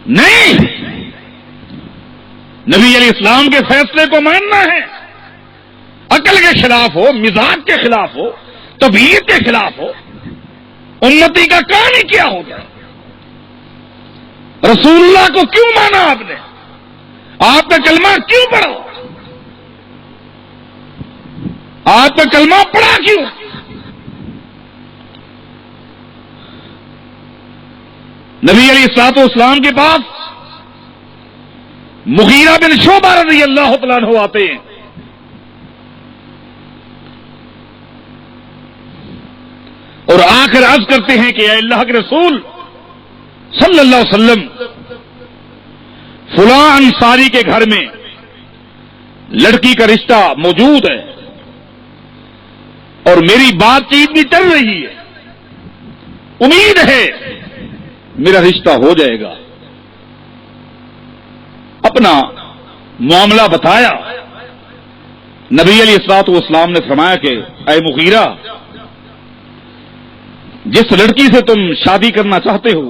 نہیں، نبی علیہ السلام کے فیصلے کو ماننا ہے، عقل کے خلاف ہو، مزاج کے خلاف ہو، طبیعت کے خلاف ہو، امتی کا کام ہی کیا ہوگا؟ رسول اللہ کو کیوں مانا آپ نے؟ آپ کا کلمہ کیوں پڑھا؟ آپ کا کلمہ پڑھا کیوں؟ نبی علیہ الصلوۃ والسلام کے پاس مغیرہ بن شعبہ رضی اللہ تعالیٰ عنہ آتے ہیں، اور آ کر عرض کرتے ہیں کہ اے اللہ کے رسول صلی اللہ علیہ وسلم، فلاں انصاری کے گھر میں لڑکی کا رشتہ موجود ہے اور میری بات چیت بھی چل رہی ہے، امید ہے میرا رشتہ ہو جائے گا۔ اپنا معاملہ بتایا، نبی علیہ الصلوۃ والسلام نے فرمایا کہ اے مغیرہ، جس لڑکی سے تم شادی کرنا چاہتے ہو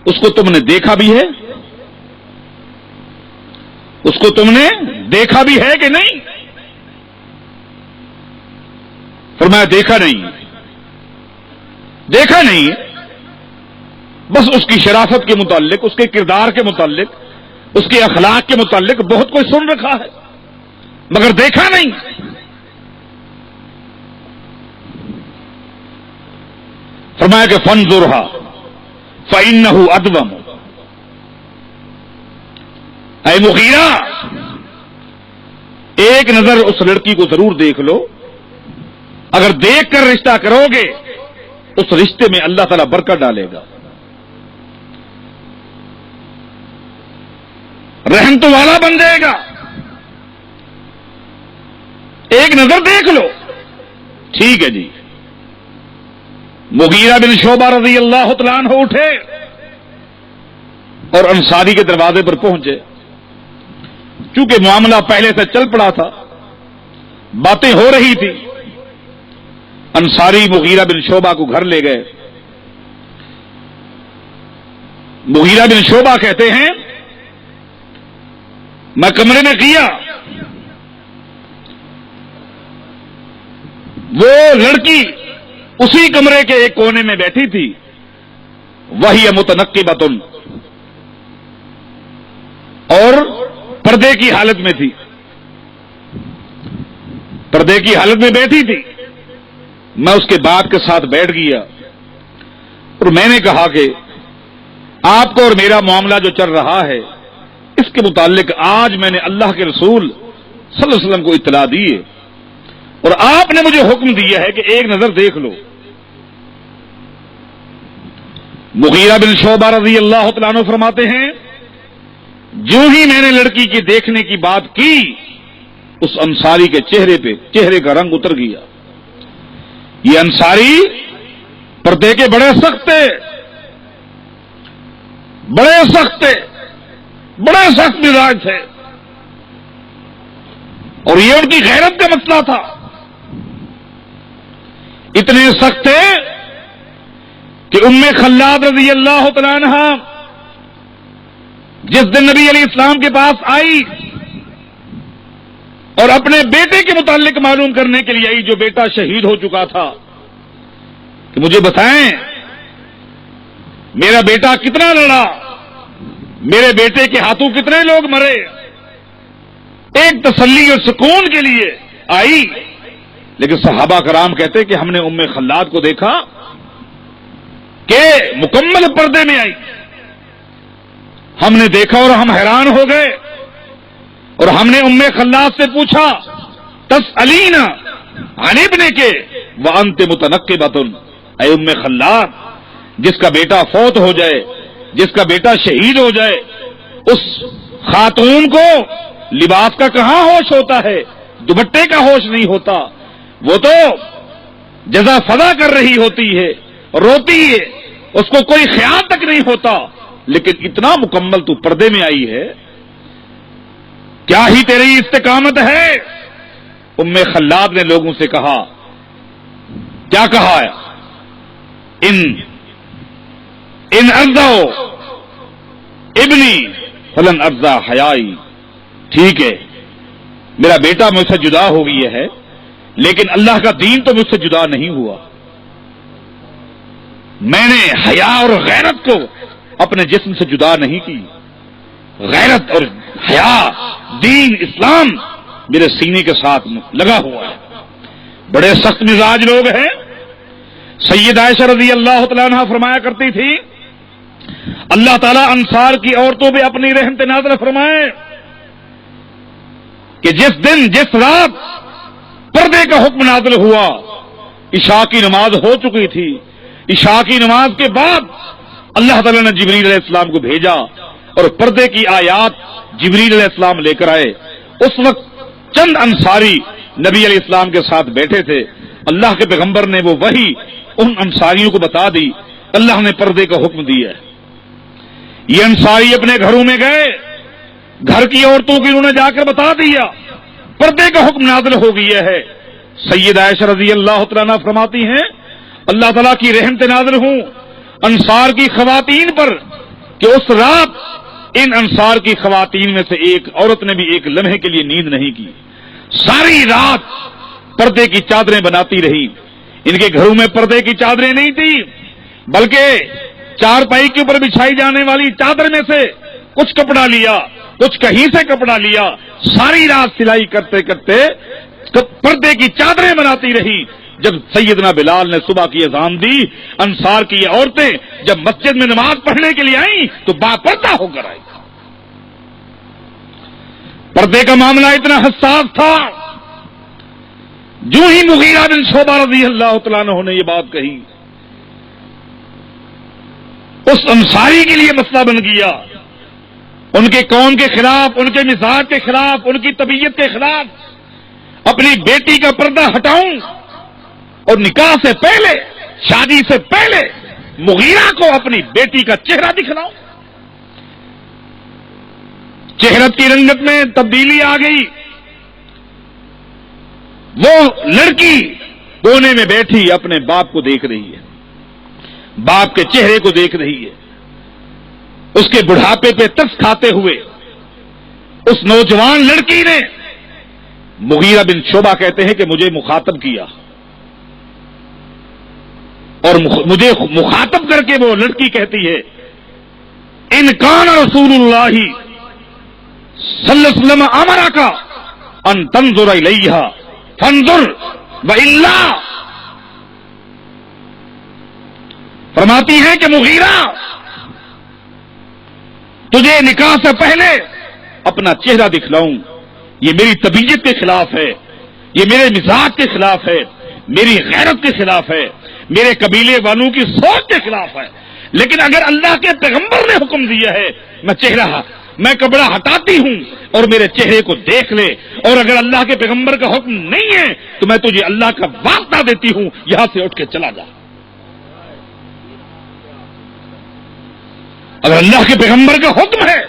اس کو تم نے دیکھا بھی ہے؟ اس کو تم نے دیکھا بھی ہے کہ نہیں؟ فرمایا دیکھا نہیں، دیکھا نہیں، بس اس کی شرافت کے متعلق، اس کے کردار کے متعلق، اس کے اخلاق کے متعلق بہت کچھ سن رکھا ہے، مگر دیکھا نہیں۔ فرمایا کہ فانظرها فإنه أدوم، اے مغیرہ ایک نظر اس لڑکی کو ضرور دیکھ لو، اگر دیکھ کر رشتہ کرو گے اس رشتے میں اللہ تعالیٰ برکت ڈالے گا، رحمت والا بن جائے گا، ایک نظر دیکھ لو۔ ٹھیک ہے جی۔ مغیرہ بن شعبہ رضی اللہ تعالیٰ عنہ اٹھے اور انصاری کے دروازے پر پہنچے، چونکہ معاملہ پہلے سے چل پڑا تھا، باتیں ہو رہی تھی، انصاری مغیرہ بن شعبہ کو گھر لے گئے۔ مغیرہ بن شعبہ کہتے ہیں میں کمرے میں گیا، وہ لڑکی اسی کمرے کے ایک کونے میں بیٹھی تھی، وہی متنقبۃ، اور پردے کی حالت میں تھی، پردے کی حالت میں بیٹھی تھی۔ میں اس کے باپ کے ساتھ بیٹھ گیا اور میں نے کہا کہ آپ کو اور میرا معاملہ جو چل رہا ہے اس کے متعلق آج میں نے اللہ کے رسول صلی اللہ علیہ وسلم کو اطلاع دی ہے اور آپ نے مجھے حکم دیا ہے کہ ایک نظر دیکھ لو۔ مغیرہ بن شعبہ رضی اللہ تعالیٰ عنہ فرماتے ہیں جو ہی میں نے لڑکی کی دیکھنے کی بات کی اس انصاری کے چہرے کا رنگ اتر گیا۔ یہ انصاری پردے کے بڑے سخت مزاج تھے اور یہ ان کی غیرت کا مسئلہ تھا، اتنے سخت تھے کہ ام خلاد رضی اللہ تعالیٰ عنہ جس دن نبی علیہ السلام کے پاس آئی اور اپنے بیٹے کے متعلق معلوم کرنے کے لیے آئی، جو بیٹا شہید ہو چکا تھا، کہ مجھے بتائیں میرا بیٹا کتنا لڑا، میرے بیٹے کے ہاتھوں کتنے لوگ مرے، ایک تسلی اور سکون کے لیے آئی۔ لیکن صحابہ کرام کہتے کہ ہم نے ام خلاد کو دیکھا کہ مکمل پردے میں آئی، ہم نے دیکھا اور ہم حیران ہو گئے اور ہم نے ام خلاد سے پوچھا تسألین عن ابنک وانت متنقبۃ، اے ام خلاد جس کا بیٹا فوت ہو جائے، جس کا بیٹا شہید ہو جائے، اس خاتون کو لباس کا کہاں ہوش ہوتا ہے، دوپٹے کا ہوش نہیں ہوتا، وہ تو جزا فضا کر رہی ہوتی ہے، روتی ہے، اس کو کوئی خیال تک نہیں ہوتا، لیکن اتنا مکمل تو پردے میں آئی ہے، کیا ہی تیری استقامت ہے۔ ام خلاد نے لوگوں سے کہا، کیا کہا ہے، ان ان ارضا ابنی فلن ارضا حیائی، ٹھیک ہے میرا بیٹا مجھ سے جدا ہو گیا ہے، لیکن اللہ کا دین تو مجھ سے جدا نہیں ہوا۔ میں نے حیا اور غیرت کو اپنے جسم سے جدا نہیں کی۔ غیرت اور حیا، دین، اسلام میرے سینے کے ساتھ لگا ہوا ہے۔ بڑے سخت مزاج لوگ ہیں۔ سید عائشہ رضی اللہ تعالیٰ عنہ فرمایا کرتی تھی، اللہ تعالیٰ انصار کی عورتوں پہ اپنی رحمت نازل فرمائے کہ جس دن جس رات پردے کا حکم نازل ہوا، عشاء کی نماز ہو چکی تھی، عشاء کی نماز کے بعد اللہ تعالیٰ نے جبریل علیہ السلام کو بھیجا اور پردے کی آیات جبریل علیہ السلام لے کر آئے۔ اس وقت چند انصاری نبی علیہ السلام کے ساتھ بیٹھے تھے۔ اللہ کے پیغمبر نے وہ وحی ان انصاریوں کو بتا دی، اللہ نے پردے کا حکم دیا ہے۔ یہ انصاری اپنے گھروں میں گئے، گھر کی عورتوں کو انہوں نے جا کر بتا دیا پردے کا حکم نازل ہو گیا ہے۔ سید عائشہ رضی اللہ تعالیٰ عنہ فرماتی ہیں، اللہ تعالیٰ کی رحمت نازل ہوں انصار کی خواتین پر کہ اس رات ان انصار کی خواتین میں سے ایک عورت نے بھی ایک لمحے کے لیے نیند نہیں کی، ساری رات پردے کی چادریں بناتی رہی۔ ان کے گھروں میں پردے کی چادریں نہیں تھی، بلکہ چارپائی کے اوپر بچھائی جانے والی چادر میں سے کچھ کپڑا لیا، کچھ کہیں سے کپڑا لیا، ساری رات سلائی کرتے کرتے پردے کی چادریں بناتی رہی۔ جب سیدنا بلال نے صبح کی اذان دی، انصار کی یہ عورتیں جب مسجد میں نماز پڑھنے کے لیے آئیں تو باپردہ ہو کر آئی۔ پردے کا معاملہ اتنا حساس تھا، جو ہی مغیرہ بن شعبہ رضی اللہ تعالیٰ عنہ نے یہ بات کہی، اس انصاری کے لیے مسئلہ بن گیا، ان کے قوم کے خلاف، ان کے مزاج کے خلاف، ان کی طبیعت کے خلاف اپنی بیٹی کا پردہ ہٹاؤں اور نکاح سے پہلے، شادی سے پہلے مغیرہ کو اپنی بیٹی کا چہرہ دکھلاؤں۔ چہرت کی رنگت میں تبدیلی آ گئی۔ وہ لڑکی کونے میں بیٹھی اپنے باپ کو دیکھ رہی ہے، باپ کے چہرے کو دیکھ رہی ہے، اس کے بڑھاپے پہ ترس کھاتے ہوئے اس نوجوان لڑکی نے، مغیرہ بن شعبہ کہتے ہیں کہ مجھے مخاطب کیا، اور مجھے مخاطب کر کے وہ لڑکی کہتی ہے، ان کان رسول اللہ صلی اللہ علیہ وسلم امرک ان تنظر الیہا فانظر والا، فرماتی ہیں کہ مغیرہ تجھے نکاح سے پہلے اپنا چہرہ دکھلاؤں، یہ میری طبیعت کے خلاف ہے، یہ میرے مزاج کے خلاف ہے، میری غیرت کے خلاف ہے، میرے قبیلے والوں کی سوچ کے خلاف ہے، لیکن اگر اللہ کے پیغمبر نے حکم دیا ہے میں کپڑا ہٹاتی ہوں اور میرے چہرے کو دیکھ لے، اور اگر اللہ کے پیغمبر کا حکم نہیں ہے تو میں تجھے اللہ کا واسطہ دیتی ہوں، یہاں سے اٹھ کے چلا جا۔ اگر اللہ کے پیغمبر کا حکم ہے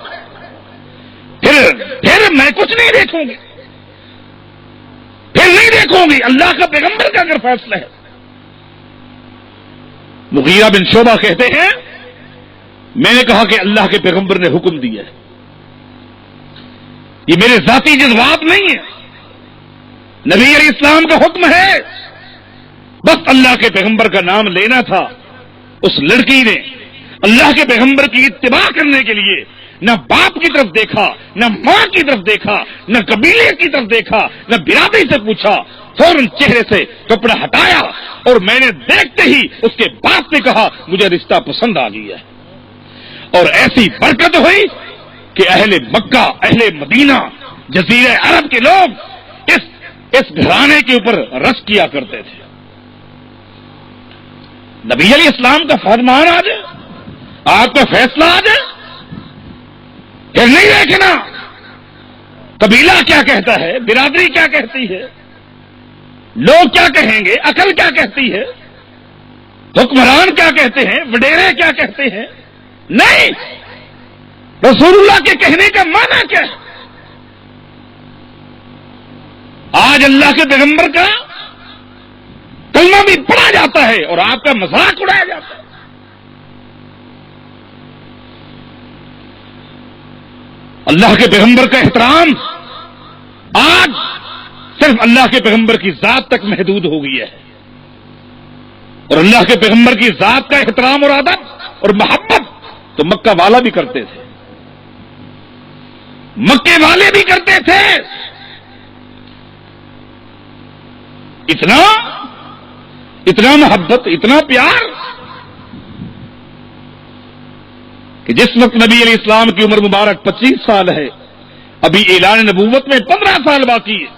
پھر میں کچھ نہیں دیکھوں گی، پھر نہیں دیکھوں گی، اللہ کا پیغمبر کا اگر فیصلہ ہے۔ مغیرہ بن شعبہ کہتے ہیں میں نے کہا کہ اللہ کے پیغمبر نے حکم دیا ہے، یہ میرے ذاتی جذبات نہیں ہے، نبی علیہ السلام کا حکم ہے، بس اللہ کے پیغمبر کا نام لینا تھا۔ اس لڑکی نے اللہ کے پیغمبر کی اتباع کرنے کے لیے نہ باپ کی طرف دیکھا، نہ ماں کی طرف دیکھا، نہ قبیلے کی طرف دیکھا، نہ برادری سے پوچھا، فوراً چہرے سے کپڑا ہٹایا، اور میں نے دیکھتے ہی اس کے باپ نے کہا مجھے رشتہ پسند آ گیا ہے، اور ایسی برکت ہوئی کہ اہل مکہ، اہل مدینہ، جزیرہ عرب کے لوگ اس گھرانے کے اوپر رش کیا کرتے تھے۔ نبی علیہ السلام کا فرمان آ جائے، آپ کا فیصلہ آ جائے، پھر نہیں دیکھنا قبیلہ کیا کہتا ہے، برادری کیا کہتی ہے، لوگ کیا کہیں گے، عقل کیا کہتی ہے، حکمران کیا کہتے ہیں، وڈیرے کیا کہتے ہیں، نہیں، رسول اللہ کے کہنے کا معنی کیا ہے؟ آج اللہ کے پیغمبر کا کلمہ بھی پڑھا جاتا ہے اور آپ کا مذاق اڑایا جاتا ہے۔ اللہ کے پیغمبر کا احترام آج صرف اللہ کے پیغمبر کی ذات تک محدود ہو گئی ہے، اور اللہ کے پیغمبر کی ذات کا احترام اور ادب اور محبت تو مکہ والا بھی کرتے تھے، مکے والے بھی کرتے تھے، اتنا محبت، اتنا پیار کہ جس وقت نبی علیہ السلام کی عمر مبارک 25 سال ہے، ابھی اعلان نبوت میں 15 سال باقی ہے،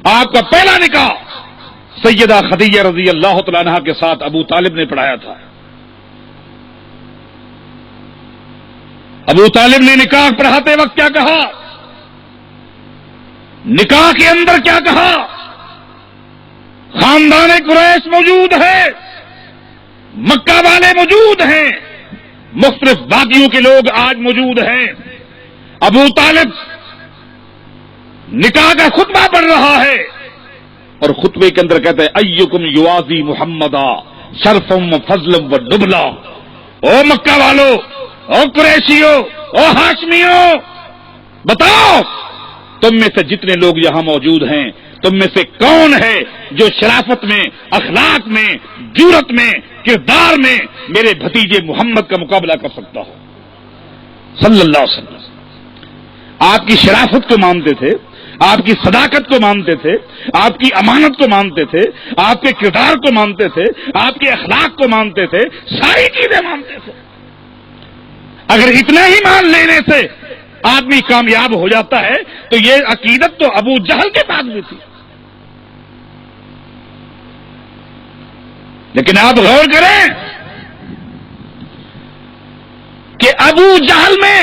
آپ کا پہلا نکاح سیدہ خدیجہ رضی اللہ تعالی عنہا کے ساتھ ابو طالب نے پڑھایا تھا۔ ابو طالب نے نکاح پڑھاتے وقت کیا کہا؟ نکاح کے اندر کیا کہا؟ خاندان قریش موجود ہے، مکہ والے موجود ہیں، مختلف وادیوں کے لوگ آج موجود ہیں۔ ابو طالب نکاح کا خطبہ پڑھ رہا ہے اور خطبے کے اندر کہتے ہیں ایکم یوازی محمدا شرفم و فضلم و نبلا، او مکہ والو، او قریشیو، او ہاشمیو، بتاؤ تم میں سے جتنے لوگ یہاں موجود ہیں، تم میں سے کون ہے جو شرافت میں، اخلاق میں، جرأت میں، کردار میں میرے بھتیجے محمد کا مقابلہ کر سکتا ہو صلی اللہ علیہ وسلم۔ آپ کی شرافت کو مانتے تھے، آپ کی صداقت کو مانتے تھے، آپ کی امانت کو مانتے تھے، آپ کے کردار کو مانتے تھے، آپ کے اخلاق کو مانتے تھے، ساری چیزیں مانتے تھے۔ اگر اتنا ہی مان لینے سے آدمی کامیاب ہو جاتا ہے تو یہ عقیدت تو ابو جہل کے پاس بھی تھی۔ لیکن آپ غور کریں کہ ابو جہل میں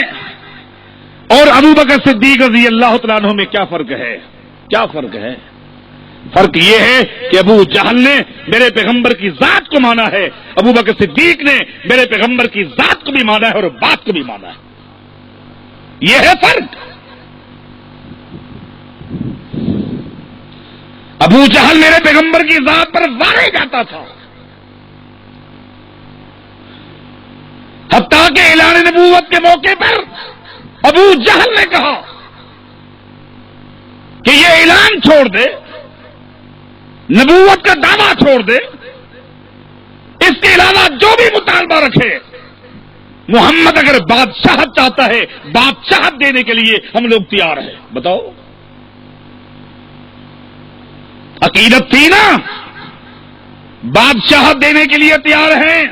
اور ابو بکر صدیق رضی اللہ تعالیٰ عنہ میں کیا فرق ہے؟ کیا فرق ہے؟ فرق یہ ہے کہ ابو جہل نے میرے پیغمبر کی ذات کو مانا ہے، ابو بکر صدیق نے میرے پیغمبر کی ذات کو بھی مانا ہے اور بات کو بھی مانا ہے، یہ ہے فرق۔ ابو جہل میرے پیغمبر کی ذات پر وارے جاتا تھا، حتیٰ کہ اعلان نبوت کے موقع پر ابو جہل نے کہا کہ یہ اعلان چھوڑ دے، نبوت کا دعویٰ چھوڑ دے، اس کے علاوہ جو بھی مطالبہ رکھے، محمد اگر بادشاہت چاہتا ہے بادشاہت دینے کے لیے ہم لوگ تیار ہیں۔ بتاؤ، عقیدت تھی نا، بادشاہت دینے کے لیے تیار ہیں۔